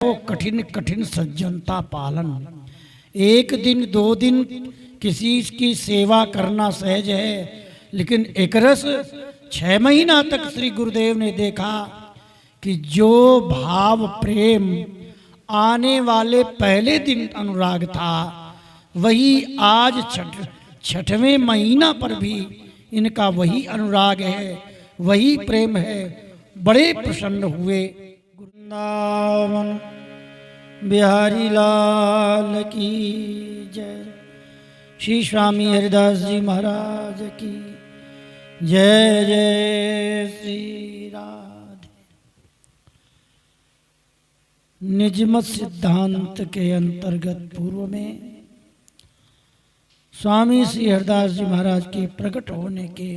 वो कठिन कठिन सज्जनता पालन। एक दिन दो दिन किसी की सेवा करना सहज है, लेकिन एक रस 6 महीना तक श्री गुरुदेव ने देखा कि जो भाव प्रेम आने वाले पहले दिन अनुराग था, वही आज छठवें महीना पर भी इनका वही अनुराग है, वही प्रेम है। बड़े प्रसन्न हुए। वृंदावन बिहारी लाल की जय। श्री स्वामी हरिदास जी महाराज की जय। जय श्री राधे। निजमत सिद्धांत के अंतर्गत पूर्व में स्वामी श्री हरिदास जी महाराज के प्रकट होने के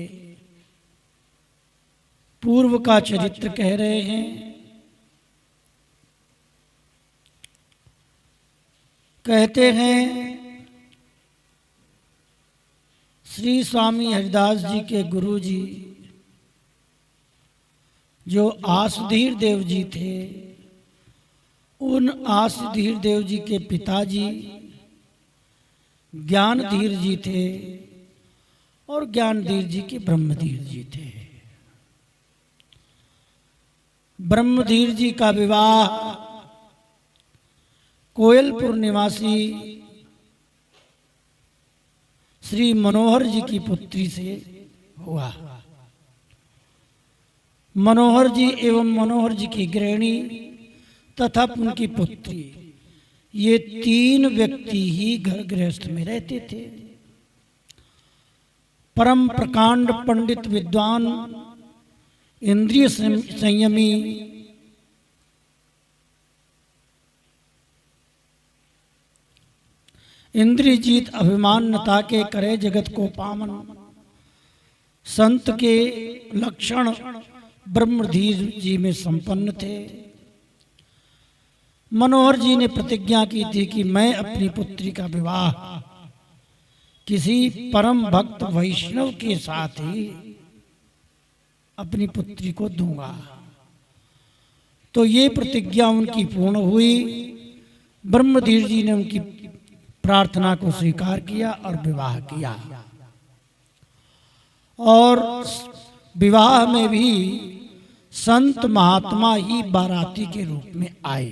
पूर्व का चरित्र कह रहे हैं। कहते हैं श्री स्वामी हरिदास जी के गुरु जी जो आसधीर देव जी थे, उन आसधीर देव जी के पिताजी ज्ञानधीर जी थे और ज्ञानधीर जी के ब्रह्मधीर जी थे। ब्रह्मधीर जी का विवाह कोयलपुर निवासी श्री मनोहर जी की पुत्री से हुआ। मनोहर जी एवं मनोहर जी की गृहिणी तथा उनकी पुत्री, ये 3 व्यक्ति ही घर गृहस्थ में रहते थे। परम प्रकांड पंडित विद्वान, इंद्रिय संयमी, इंद्रिय जीत अभिमानता के करे जगत को पावन, संत के लक्षण ब्रह्मधीर जी में संपन्न थे। मनोहर जी ने प्रतिज्ञा की थी कि मैं अपनी पुत्री का विवाह किसी परम भक्त वैष्णव के साथ ही अपनी पुत्री को दूंगा। तो ये प्रतिज्ञा उनकी पूर्ण हुई। ब्रह्मधीर जी ने उनकी प्रार्थना को स्वीकार किया और विवाह किया। और विवाह में भी संत महात्मा ही बाराती के रूप में आए।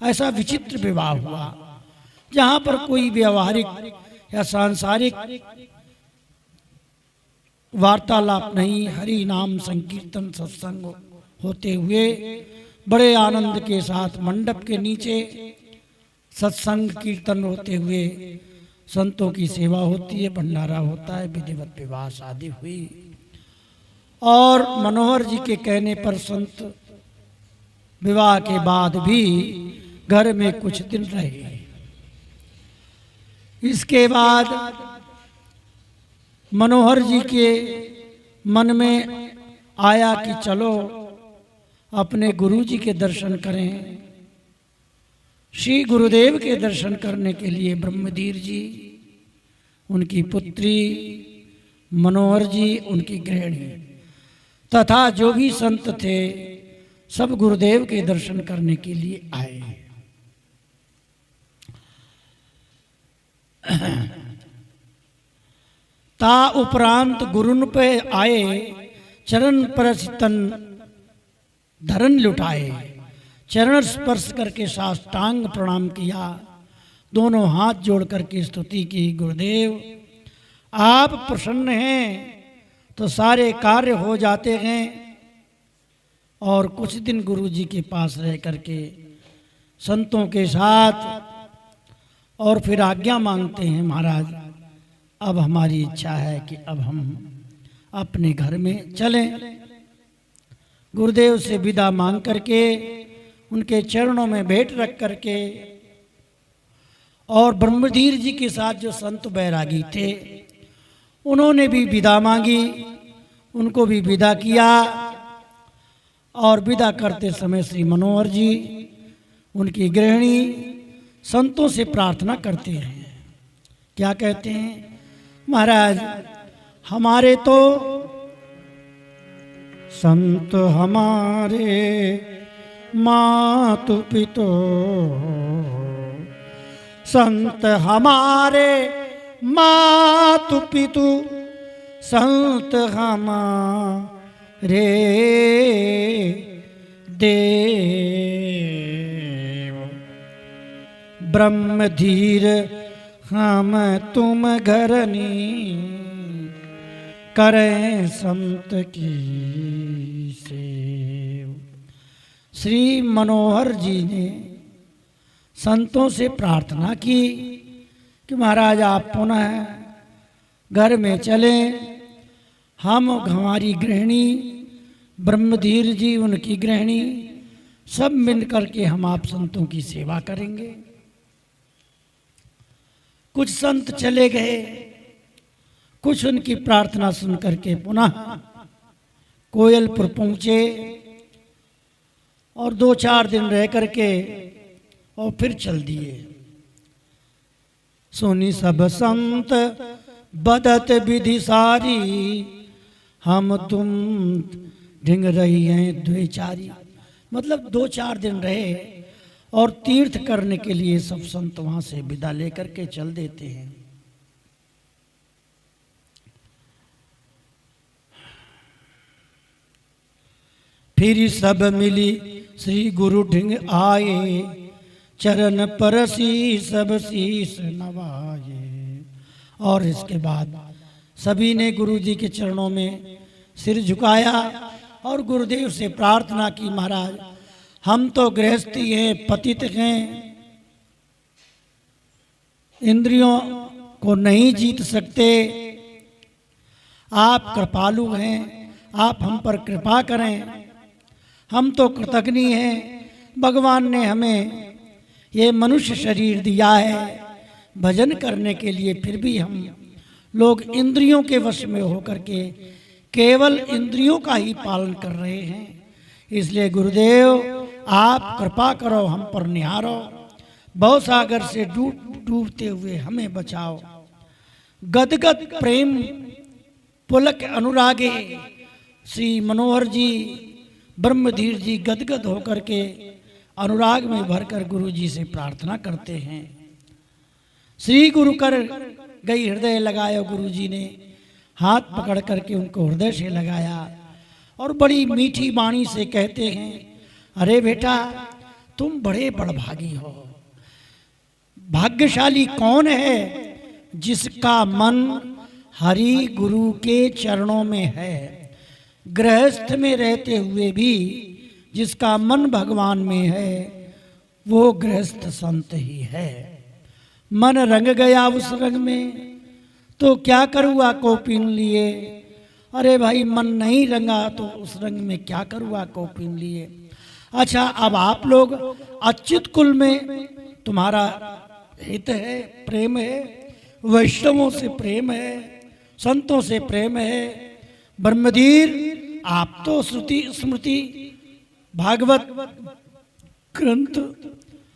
ऐसा विचित्र विवाह हुआ जहां पर कोई व्यवहारिक या सांसारिक वार्तालाप नहीं, हरि नाम संकीर्तन सत्संग होते हुए बड़े आनंद के साथ मंडप के नीचे सत्संग कीर्तन होते हुए संतों की सेवा होती है, भंडारा होता है, विधिवत विवाह शादी हुई। और मनोहर जी के कहने पर संत विवाह के बाद भी घर में कुछ दिन रहे। इसके बाद मनोहर जी के मन में आया कि चलो अपने गुरु जी के दर्शन करें। श्री गुरुदेव के दर्शन करने के लिए ब्रह्मधीर जी, उनकी पुत्री मनोहर जी, उनकी गृहिणी तथा जो भी संत थे सब गुरुदेव के दर्शन करने के लिए आए। ता उपरांत गुरुन पे आए, चरण परसितन धरन लुटाए, चरण स्पर्श करके साष्टांग प्रणाम किया, दोनों हाथ जोड़ करके स्तुति की। गुरुदेव आप प्रसन्न हैं तो सारे कार्य हो जाते हैं। और कुछ दिन गुरु जी के पास रह करके संतों के साथ और फिर आज्ञा मांगते हैं, महाराज अब हमारी इच्छा है कि अब हम अपने घर में चलें। गुरुदेव से विदा मांग करके उनके चरणों में भेंट रख करके और ब्रह्मधीर जी के साथ जो संत बैरागी थे उन्होंने भी विदा मांगी, उनको भी विदा किया। और विदा करते समय श्री मनोहर जी, उनकी गृहिणी संतों से प्रार्थना करते हैं। क्या कहते हैं? महाराज हमारे तो संत हमारे मातु पितो, संत हमारे मातु पितु, संत हमारे देव। ब्रह्म धीर हम तुम घरनी, करें संत की सेव। श्री मनोहर जी ने संतों से प्रार्थना की कि महाराज आप पुनः घर में चलें, हम हमारी गृहिणी ब्रह्मधीर जी, उनकी गृहिणी, सब मिल करके हम आप संतों की सेवा करेंगे। कुछ संत चले गए, कुछ उनकी प्रार्थना सुन करके पुनः कोयलपुर पहुंचे और 2-4 दिन रह करके और फिर चल दिए। सुनी सब संत बदत विधि सारी, हम तुम ढिंग रही हैं द्वेचारी। मतलब 2-4 दिन रहे और तीर्थ करने के लिए सब संत वहां से विदा लेकर के चल देते हैं। फिर सब मिली श्री गुरु ढिंग आए, चरण परसी सब शीस नवाए। और इसके बाद सभी ने गुरु जी के चरणों में सिर झुकाया और गुरुदेव से प्रार्थना की, महाराज हम तो गृहस्थी हैं, पतित हैं, इंद्रियों को नहीं जीत सकते, आप कृपालु हैं, आप हम पर कृपा करें। हम तो कृतज्ञ हैं, भगवान ने हमें ये मनुष्य शरीर दिया है भजन करने के लिए, फिर भी हम लोग इंद्रियों के वश में होकर के केवल इंद्रियों का ही पालन कर रहे हैं। इसलिए गुरुदेव आप कृपा करो, हम पर निहारो, भवसागर से डूबते हुए हमें बचाओ। गदगद प्रेम पुलक अनुरागे श्री मनोहर जी ब्रह्मधीर जी गदगद होकर के अनुराग में भरकर गुरु जी से प्रार्थना करते हैं। श्री गुरु कर गई हृदय लगाया, गुरु जी ने हाथ पकड़ करके उनको हृदय से लगाया और बड़ी मीठी वाणी से कहते हैं, अरे बेटा तुम बड़े बड़भागी हो। भाग्यशाली कौन है जिसका मन हरि गुरु के चरणों में है। गृहस्थ में रहते हुए भी जिसका मन भगवान में है वो गृहस्थ संत ही है। मन रंग गया उस रंग में तो क्या करूँगा को पीन लिए। अरे भाई मन नहीं रंगा तो उस रंग में क्या करूँगा को पीन लिए। अच्छा अब आप लोग अच्युत कुल में तुम्हारा हित है, प्रेम है, वैष्णवों से प्रेम है, संतों से प्रेम है। ब्रह्मधीर आप तो श्रुति स्मृति भागवत ग्रंथ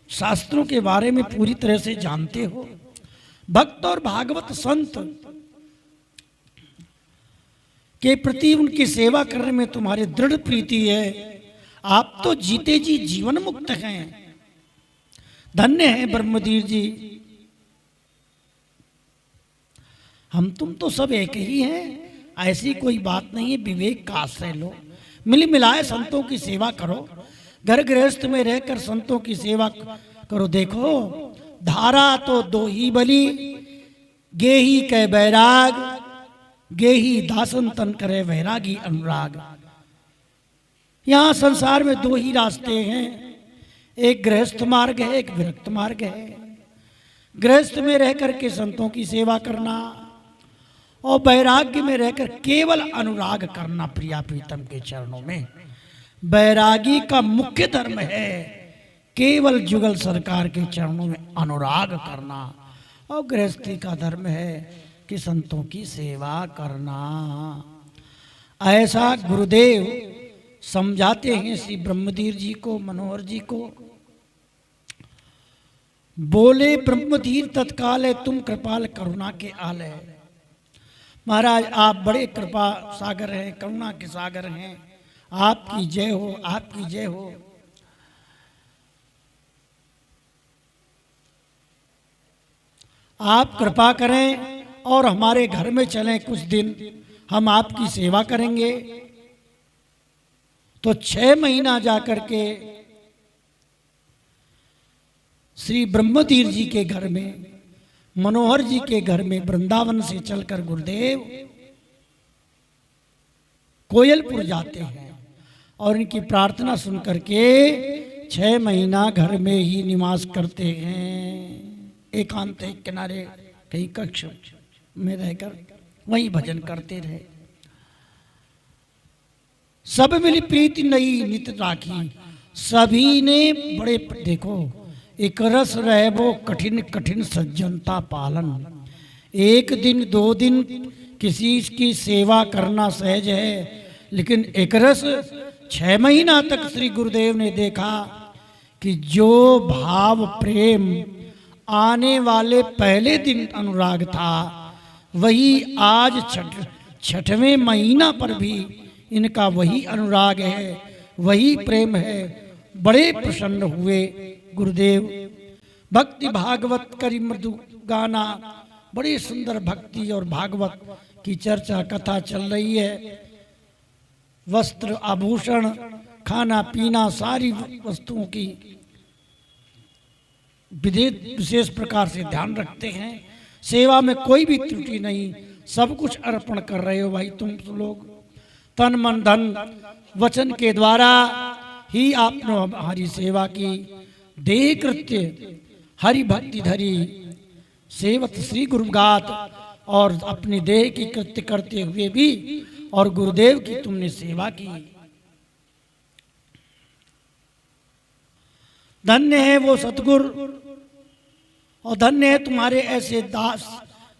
शास्त्रों के बारे में पूरी तरह से जानते हो। भक्त और भागवत संत के प्रति उनकी सेवा करने में तुम्हारी दृढ़ प्रीति है। आप तो जीते जी जीवन मुक्त हैं। धन्य हैं ब्रह्मधीर जी। हम तुम तो सब एक ही हैं, ऐसी कोई बात नहीं है। विवेक का आश्रय लो, मिल मिलाए संतों की सेवा करो, घर गृहस्थ में रहकर संतों की सेवा करो। देखो धारा तो दो ही बली, गेही कै बैराग, गेही दासन तन करे वैरागी अनुराग। यहाँ संसार में दो ही रास्ते हैं, एक गृहस्थ मार्ग है, एक विरक्त मार्ग है। गृहस्थ में रह करके संतों की सेवा करना और वैराग्य में रहकर केवल अनुराग करना प्रिया प्रीतम के चरणों में। वैरागी का मुख्य धर्म है केवल जुगल सरकार के चरणों में अनुराग करना, और गृहस्थी का धर्म है कि संतों की सेवा करना। ऐसा गुरुदेव समझाते हैं श्री ब्रह्मधीर जी को, मनोहर जी को। बोले ब्रह्मधीर तत्काल है, तुम कृपाल करुणा के आल है। महाराज आप बड़े कृपा सागर हैं, करुणा के सागर हैं। आपकी जय हो, आपकी जय हो। आप कृपा करें और हमारे घर में चलें कुछ दिन, हम आपकी सेवा करेंगे। तो 6 महीना जाकर के श्री ब्रह्मतीर्थ जी के घर में, मनोहर जी के घर में वृंदावन से चलकर गुरुदेव कोयलपुर जाते हैं और इनकी प्रार्थना सुन करके 6 महीना घर में ही निवास करते हैं। एकांत एक किनारे कहीं कक्ष में रहकर वहीं भजन करते रहे। सब मिली प्रीति नई नित राखी, सभी ने बड़े देखो, एक रस रहे वो कठिन कठिन सज्जनता पालन। एक दिन 2 दिन किसी की सेवा करना सहज है, लेकिन एक रस 6 महीना तक श्री गुरुदेव ने देखा कि जो भाव प्रेम आने वाले पहले दिन अनुराग था, वही आज 6वें महीना पर भी इनका वही अनुराग है, वही प्रेम है। बड़े प्रसन्न हुए गुरुदेव। भक्ति भागवत करी मृदु गाना, बड़ी सुंदर भक्ति और भागवत की चर्चा कथा चल रही है। वस्त्र आभूषण खाना पीना सारी वस्तुओं की विशेष प्रकार से ध्यान रखते हैं। सेवा में कोई भी त्रुटि नहीं, सब कुछ अर्पण कर रहे हो भाई तुम लोग। तन मन धन वचन के द्वारा ही आपने हमारी सेवा की। देह कृत्य हरि भक्ति धरी सेवत श्री गुरुगात, और अपनी देह की कृत्य करते हुए भी और गुरुदेव की तुमने सेवा की। धन्य है वो सतगुरु और धन्य है तुम्हारे ऐसे दास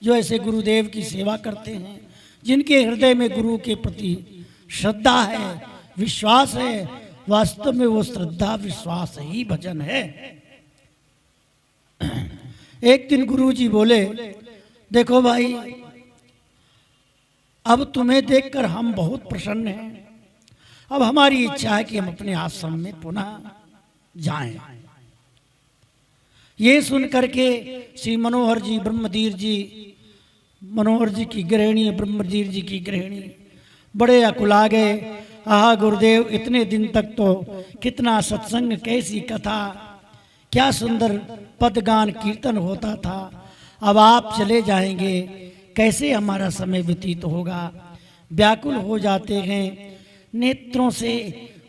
जो ऐसे गुरुदेव की सेवा करते हैं, जिनके हृदय में गुरु के प्रति श्रद्धा है, विश्वास है। वास्तव में वो श्रद्धा विश्वास ही भजन है। एक दिन गुरु जी बोले, देखो भाई, अब तुम्हें देखकर हम बहुत प्रसन्न हैं। अब हमारी इच्छा है कि हम अपने आश्रम में पुनः जाएं। ये सुन करके श्री मनोहर जी, ब्रह्मधीर जी, मनोहर जी की गृहिणी, ब्रह्मधीर जी की गृहिणी बड़े अकुला गए। आहा गुरुदेव, इतने दिन तक तो कितना सत्संग, कैसी कथा, क्या सुंदर पदगान कीर्तन होता था। अब आप चले जाएंगे, कैसे हमारा समय व्यतीत होगा। व्याकुल हो जाते हैं, नेत्रों से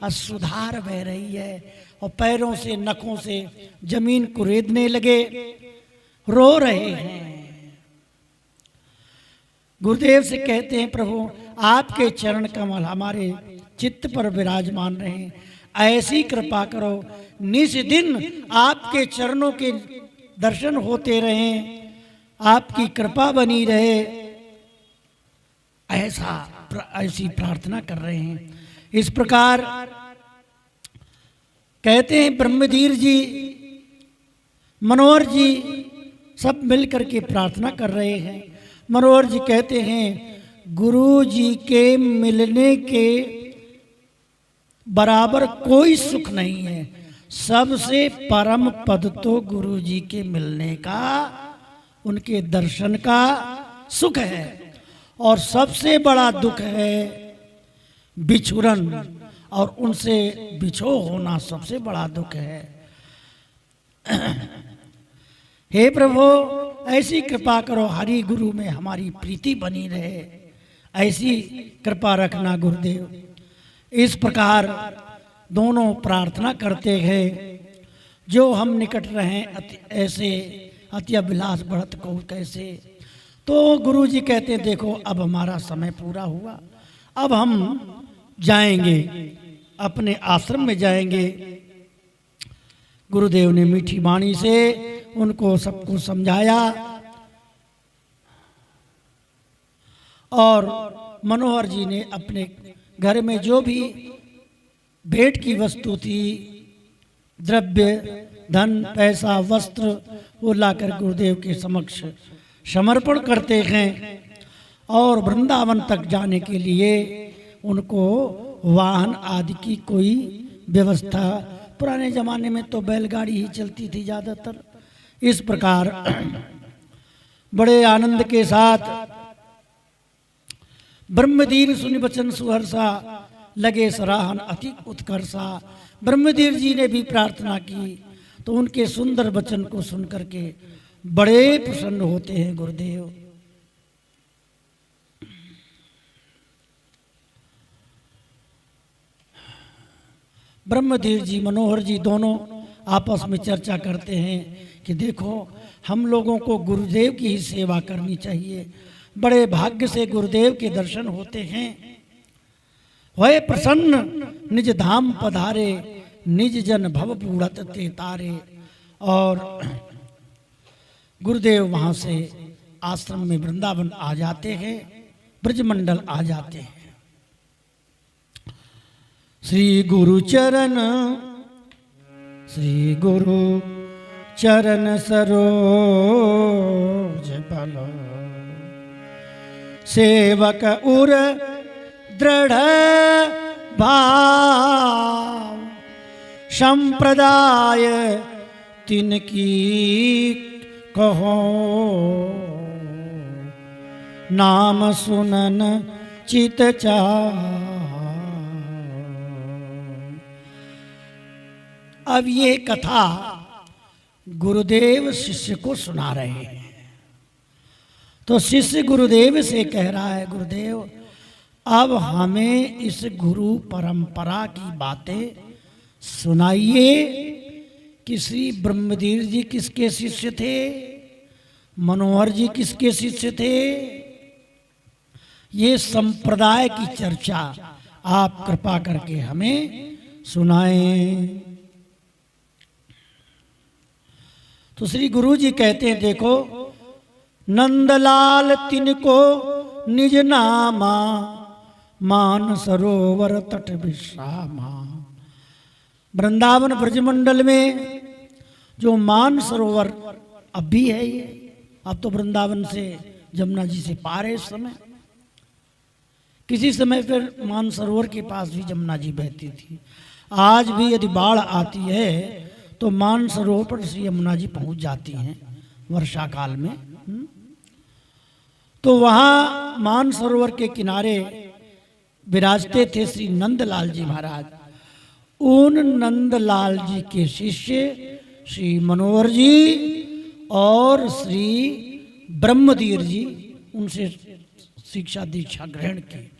अश्रुधार बह रही है और पैरों से नखों से जमीन कुरेदने लगे, रो रहे हैं। गुरुदेव से कहते हैं, प्रभु आपके चरण कमल हमारे चित्त पर विराजमान रहे, ऐसी कृपा करो, निस दिन आपके चरणों के दर्शन होते रहें, आपकी कृपा बनी रहे, ऐसी प्रार्थना कर रहे हैं। इस प्रकार कहते हैं ब्रह्मधीर जी, मनोहर जी सब मिलकर के प्रार्थना कर रहे हैं। मनोहर जी कहते हैं, गुरु जी के मिलने के बराबर कोई सुख नहीं है। सबसे परम पद तो गुरु जी के मिलने का, उनके दर्शन का सुख है, और सबसे बड़ा दुख है बिछुरन, और उनसे बिछो होना सबसे बड़ा दुख है। हे प्रभु, ऐसी कृपा करो, हरि गुरु में हमारी प्रीति बनी रहे, ऐसी कृपा रखना गुरुदेव। इस प्रकार दोनों प्रार्थना करते हैं, जो हम निकट रहें ऐसे अति अभिलाष बढ़त को कैसे। तो गुरु जी कहते हैं, देखो अब हमारा समय पूरा हुआ, अब हम जाएंगे, अपने आश्रम में जाएंगे। गुरुदेव ने मीठी वाणी से उनको सबको समझाया, और मनोहर जी ने अपने घर में जो भी भेंट की वस्तु थी, द्रव्य, धन, पैसा, वस्त्र, वो लाकर गुरुदेव के समक्ष समर्पण करते हैं। और वृंदावन तक जाने के लिए उनको वाहन आदि की कोई व्यवस्था, पुराने जमाने में तो बैलगाड़ी ही चलती थी ज़्यादातर। इस प्रकार बड़े आनंद के साथ ब्रह्मदीन सुनि बचन सुहर्षा, लगे सराहन अति उत्कर्षा। ब्रह्मदेव जी ने भी प्रार्थना की तो उनके सुंदर वचन को सुनकर के बड़े प्रसन्न होते हैं गुरुदेव। ब्रह्मदेव जी मनोहर जी दोनों आपस में चर्चा करते हैं कि देखो हम लोगों को गुरुदेव की ही सेवा करनी चाहिए। बड़े भाग्य से गुरुदेव के दर्शन होते हैं। वह प्रसन्न निज धाम पधारे, निज जन भव पूड़त ते तारे। और गुरुदेव वहां से आश्रम में वृंदावन आ जाते हैं, ब्रजमंडल आ जाते हैं। श्री गुरु चरण सरोज बल, सेवक उर दृढ़ भाव, संप्रदाय तिनकी कहो, नाम सुनन चित चाह। अब ये कथा गुरुदेव शिष्य को सुना रहे हैं। तो शिष्य गुरुदेव से कह रहा है, गुरुदेव अब हमें इस गुरु परंपरा की बातें सुनाइए कि श्री ब्रह्मदेव जी किसके शिष्य थे, मनोहर जी किसके शिष्य थे। ये संप्रदाय की चर्चा आप कृपा करके हमें सुनाएं। तो श्री गुरु जी कहते हैं, देखो नंदलाल तिनको निज नामा, मान सरोवर तट विश्रामा। वृंदावन ब्रजमंडल में जो मान सरोवर अब भी है, ये अब तो वृंदावन से जमुना जी से पार है। इस समय किसी समय फिर मान सरोवर के पास भी जमुना जी बहती थी। आज भी यदि बाढ़ आती है तो मान सरोवर पर श्री यमुना जी पहुंच जाती हैं वर्षा काल में। तो वहाँ मान सरोवर के किनारे विराजते थे श्री नंदलाल जी महाराज। उन नंदलाल जी के शिष्य श्री मनोहर जी और श्री ब्रह्मदेव जी उनसे शिक्षा दीक्षा ग्रहण की।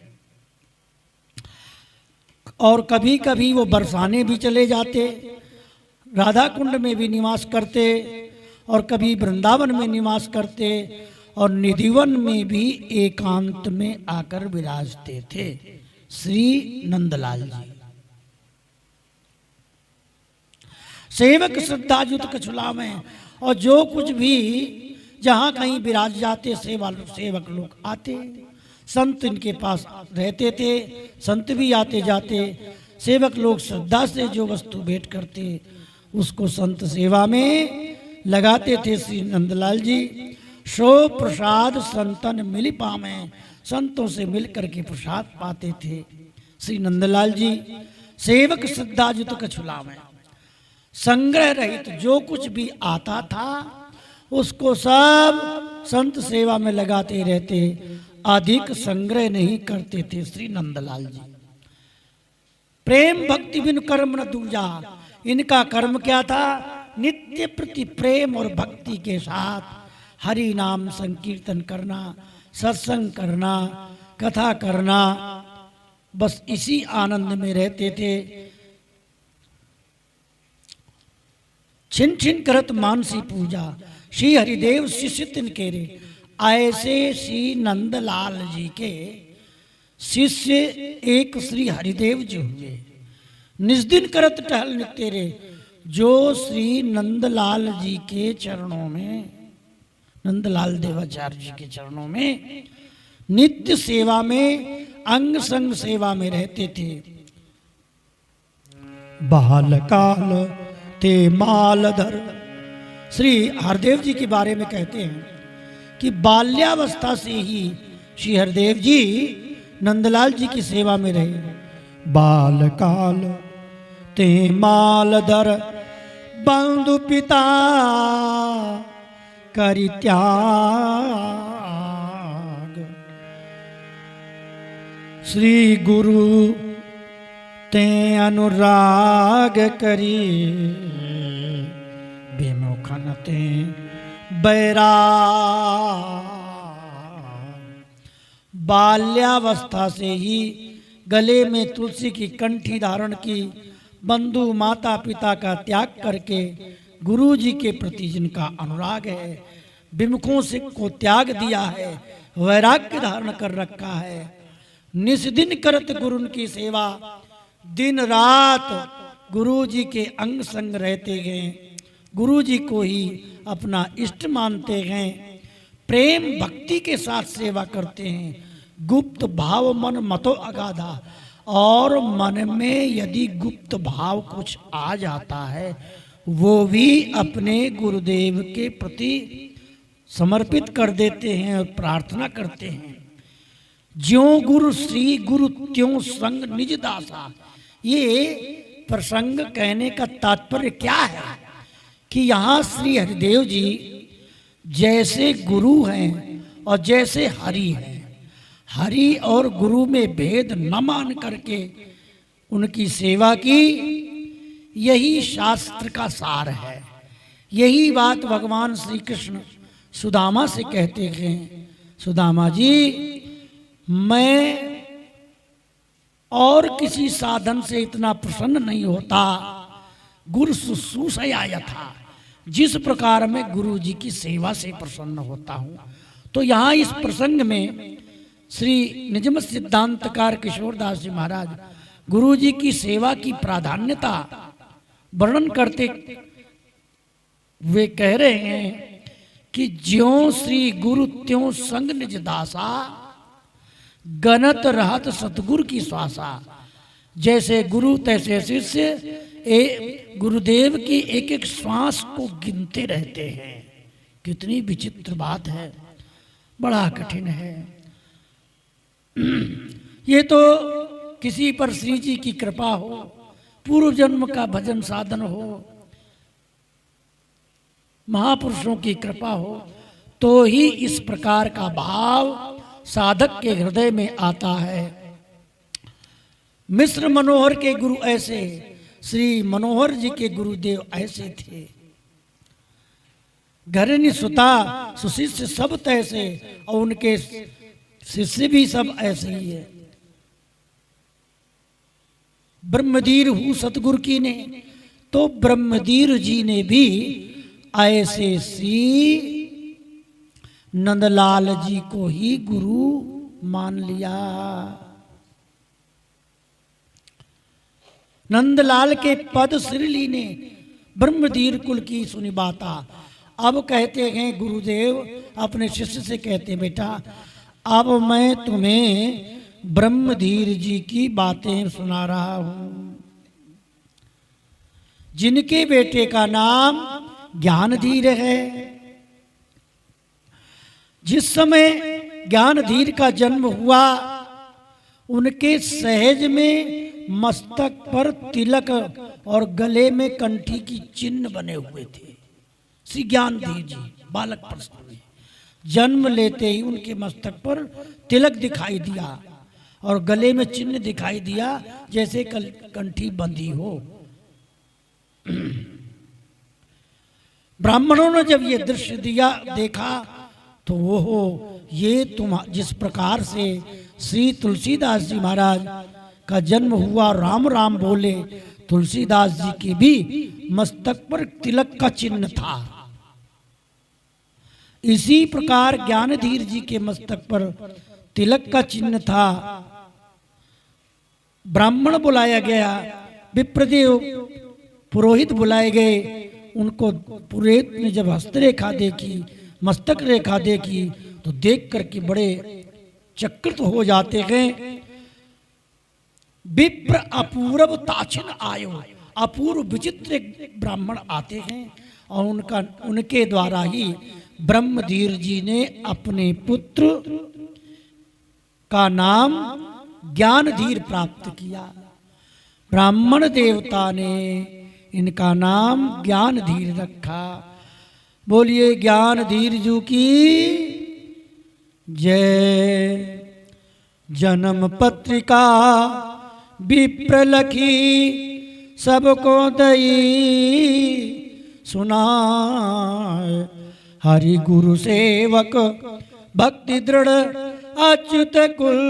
और कभी कभी वो बरसाने भी चले जाते, राधा कुंड में भी निवास करते, और कभी वृंदावन में निवास करते, और निधिवन में भी एकांत में आकर विराजते थे श्री नंदलाल जी। सेवक श्रद्धायुत कछुला में, और जो कुछ भी जहाँ कहीं विराज जाते सेवक लोग आते, संत इनके पास रहते थे, संत भी आते जाते। सेवक लोग श्रद्धा से जो वस्तु भेंट करते उसको संत सेवा में लगाते थे श्री नंदलाल जी। सो प्रसाद संतन मिल पावे, संतों से मिलकर के प्रसाद पाते थे श्री नंदलाल जी। सेवक श्रद्धायुत कछुलावे, संग्रह रहित जो कुछ भी आता था उसको सब संत सेवा में लगाते रहते, अधिक संग्रह नहीं करते थे श्री नंदलाल जी। प्रेम भक्ति बिन कर्म न दूजा, इनका कर्म क्या था, नित्य प्रति प्रेम और भक्ति के साथ हरि नाम संकीर्तन करना, सत्संग करना, कथा करना, बस इसी आनंद में रहते थे। छिन छिन करत मानसी पूजा, श्री हरिदेव शिष्य तिनके रे। ऐसे श्री नंदलाल जी के शिष्य एक श्री हरिदेव जी हुए। निस्दिन करत टहल नित्य रे, जो श्री नंदलाल जी के चरणों में, नंदलाल देवाचार्य जी के चरणों में नित्य सेवा में, अंग संग सेवा में रहते थे। बाल काल ते मालधर, श्री हरदेव जी के बारे में कहते हैं कि बाल्यावस्था से ही श्री हरदेव जी नंदलाल जी की सेवा में रहे। बाल काल ते मालधर बंधु पिता, करि त्याग। श्री गुरु ते अनुराग करी, विमुखन ते बैराग। बाल्यावस्था से ही गले में तुलसी की कंठी धारण की, बंधु माता पिता का त्याग करके गुरु जी के प्रति जिनका अनुराग है, विमुखों से को त्याग दिया है, वैराग्य धारण कर रखा है, निस्दिन करत गुरु की सेवा, दिन रात गुरु जी के अंग संग रहते गए, गुरु जी को ही अपना इष्ट मानते गए, प्रेम भक्ति के साथ सेवा करते हैं। गुप्त भाव मन मतो अगाधा, और मन में यदि गुप्त भाव कुछ आ जाता है वो भी अपने गुरुदेव के प्रति समर्पित कर देते हैं और प्रार्थना करते हैं। ज्यों गुरु श्री गुरु त्यों संग निज दासा। ये प्रसंग कहने का तात्पर्य क्या है कि यहाँ श्री हरिदेव जी जैसे गुरु हैं और जैसे हरि हैं, हरि और गुरु में भेद न मान करके उनकी सेवा की, यही शास्त्र का सार है। यही बात भगवान श्री कृष्ण सुदामा से कहते हैं, सुदामा जी मैं और किसी साधन से इतना प्रसन्न नहीं होता, गुरु शुश्रूषया यथा, जिस प्रकार मैं गुरु जी की सेवा से प्रसन्न होता हूँ। तो यहाँ इस प्रसंग में श्री निजम सिद्धांतकार किशोरदास जी महाराज गुरु जी की सेवा की प्राधान्यता वर्णन करते वे कह रहे हैं कि ज्यों श्री गुरु त्यों संग निज दासा, गणत रहत सतगुरु की श्वासा। जैसे गुरु तैसे शिष्य गुरुदेव की एक एक श्वास को गिनते रहते हैं। कितनी विचित्र बात है, बड़ा कठिन है। ये तो किसी पर श्री जी की कृपा हो, पूर्व जन्म का भजन साधन हो, महापुरुषों की कृपा हो, तो ही इस प्रकार का भाव साधक के हृदय में आता है। मिश्र मनोहर के गुरु ऐसे, श्री मनोहर जी के गुरुदेव ऐसे थे। घरनी सुता सुशिष्य सब तैसे, और उनके शिष्य भी सब ऐसे ही है। ब्रह्मधीर हूँ सतगुरु की ने, तो ब्रह्मधीर जी ने भी ऐसे श्री नंदलाल जी को ही गुरु मान लिया। नंदलाल के पद श्रीली ने ब्रह्मधीर कुल की सुनी बाता। अब कहते हैं गुरुदेव अपने शिष्य से कहते, बेटा अब मैं तुम्हें ब्रह्मधीर जी की बातें सुना रहा हूं, जिनके बेटे का नाम ज्ञानधीर है। जिस समय ज्ञानधीर का जन्म हुआ, उनके सहज में मस्तक पर तिलक और गले में कंठी की चिन्ह बने हुए थे। श्री ज्ञानधीर जी बालक प्रसन्न में जन्म लेते ही उनके मस्तक पर तिलक दिखाई दिया और गले में चिन्ह दिखाई दिया, जैसे कंठी बंधी हो। ब्राह्मणों ने जब ये दृश्य देखा तो वो ये तुम जिस प्रकार से श्री तुलसीदास जी महाराज का जन्म हुआ, राम राम बोले, तुलसीदास जी के भी मस्तक पर तिलक का चिन्ह था। इसी प्रकार ज्ञानधीर जी के मस्तक पर तिलक का चिन्ह था। ब्राह्मण बुलाया गया, विप्रदेव पुरोहित बुलाए गए। उनको पुरोहित ने जब हस्तरेखा देखी, मस्तक रेखा देखी, तो देख करके बड़े चकित हो जाते गए। विप्र अपूर्व ताचिन आयो, अपूर्व विचित्र ब्राह्मण आते हैं और उनके द्वारा ही ब्रह्मधीर जी ने अपने पुत्र का नाम ज्ञानधीर प्राप्त किया। ब्राह्मण देवता ने इनका नाम ज्ञानधीर रखा। बोलिए ज्ञान धीर जू की जय। जन्म पत्रिका विप्र लखी सबको दई सुनाए। हरि गुरु सेवक भक्ति दृढ़ अच्युत कुल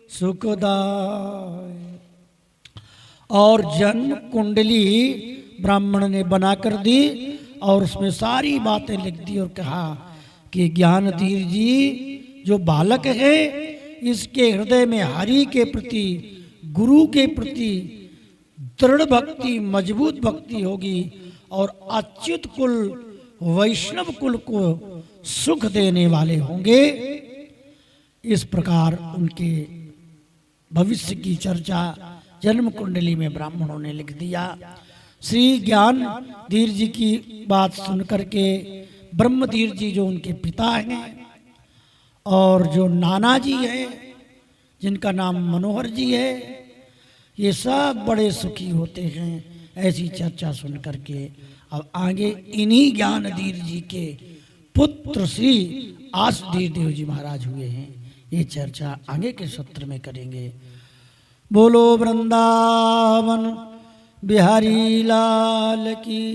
सुखदाय। और जन्म कुंडली ब्राह्मण ने बनाकर दी और उसमें सारी बातें लिख दी और कहा कि ज्ञानधीर जी जो बालक है इसके हृदय में हरि के प्रति गुरु के प्रति दृढ़ भक्ति मजबूत भक्ति होगी और अच्युत कुल वैष्णव कुल को सुख देने वाले होंगे। इस प्रकार उनके भविष्य की चर्चा जन्म कुंडली में ब्राह्मणों ने लिख दिया। श्री ज्ञान धीर जी की बात सुन करके ब्रह्मधीर जी जो उनके पिता हैं और जो नाना जी हैं जिनका नाम मनोहर जी है, ये सब बड़े सुखी होते हैं ऐसी चर्चा सुन करके। अब आगे इन्हीं ज्ञानधीर जी के पुत्र श्री आसधीर देव जी महाराज हुए हैं। ये चर्चा आगे के सत्र में करेंगे। बोलो वृंदावन बिहारी लाल की।